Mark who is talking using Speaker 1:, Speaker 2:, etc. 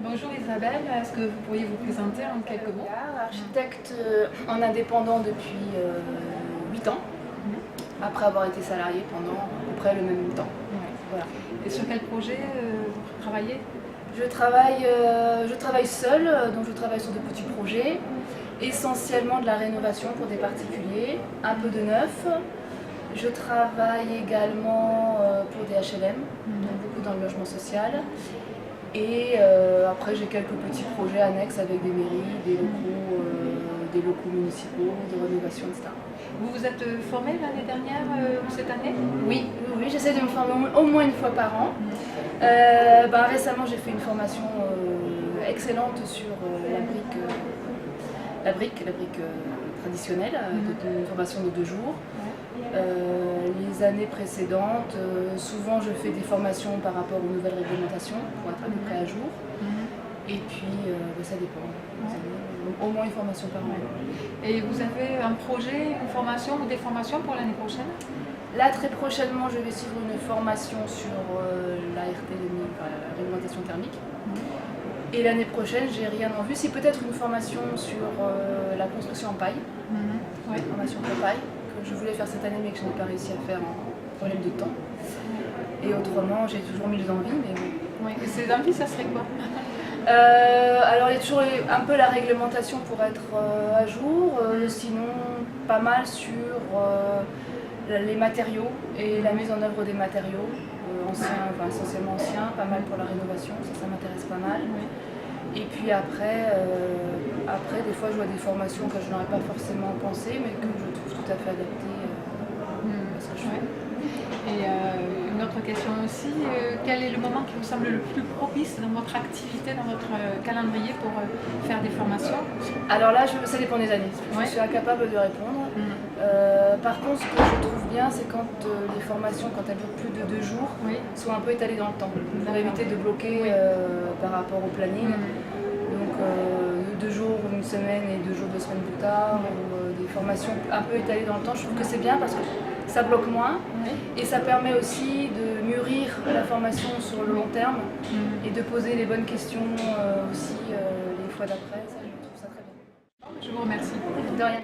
Speaker 1: Bonjour Isabelle, est-ce que vous pourriez vous présenter en quelques mots?
Speaker 2: Architecte en indépendant depuis 8 ans, après avoir été salariée pendant à peu près le même temps.
Speaker 1: Ouais.
Speaker 2: Voilà.
Speaker 1: Et sur quel projet vous travaillez?
Speaker 2: Je travaille seule, donc je travaille sur de petits projets, essentiellement de la rénovation pour des particuliers, un peu de neuf. Je travaille également pour des HLM, donc beaucoup dans le logement social. Et après j'ai quelques petits projets annexes avec des mairies, des locaux municipaux, de rénovation, etc.
Speaker 1: Vous vous êtes formée l'année dernière ou cette année?
Speaker 2: Oui, j'essaie de me former au moins une fois par an. Récemment j'ai fait une formation excellente sur la brique traditionnelle, une formation de 2 jours. Les années précédentes, souvent je fais des formations par rapport aux nouvelles réglementations pour être à peu près à jour. Et puis ça dépend. Donc, au moins une formation par an.
Speaker 1: Et vous avez un projet, une formation ou des formations pour l'année prochaine?
Speaker 2: Là, très prochainement, je vais suivre une formation sur la réglementation thermique. Et l'année prochaine, j'ai rien en vue. C'est peut-être une formation sur la construction en paille. Formation en paille, que je voulais faire cette année, mais que je n'ai pas réussi à faire en problème de temps. Et autrement, j'ai toujours 1000 envies, mais bon.
Speaker 1: Oui. Et ces envies, ça serait quoi?
Speaker 2: Alors il y a toujours un peu la réglementation pour être à jour, sinon pas mal sur les matériaux et la mise en œuvre des matériaux anciens, essentiellement anciens, pas mal pour la rénovation, ça m'intéresse pas mal. Et puis après, des fois je vois des formations que je n'aurais pas forcément pensé, mais que je trouve tout à fait adaptées à ce que je fais.
Speaker 1: Et une autre question aussi, quel est le moment qui vous semble le plus propice dans votre activité, dans votre calendrier pour faire des formations?
Speaker 2: Alors là, ça dépend des années, je suis incapable de répondre. Par contre, ce que je trouve bien, c'est quand les formations, quand elles durent plus de 2 jours, sont un peu étalées dans le temps, pour éviter de bloquer par rapport au planning. Donc 2 jours, une semaine et 2 jours, 2 semaines plus tard, ou des formations un peu étalées dans le temps, je trouve que c'est bien parce que ça bloque moins et ça permet aussi de mûrir la formation sur le long terme et de poser les bonnes questions aussi les fois d'après. Ça, je trouve ça très bien.
Speaker 1: Je vous remercie.
Speaker 2: De rien.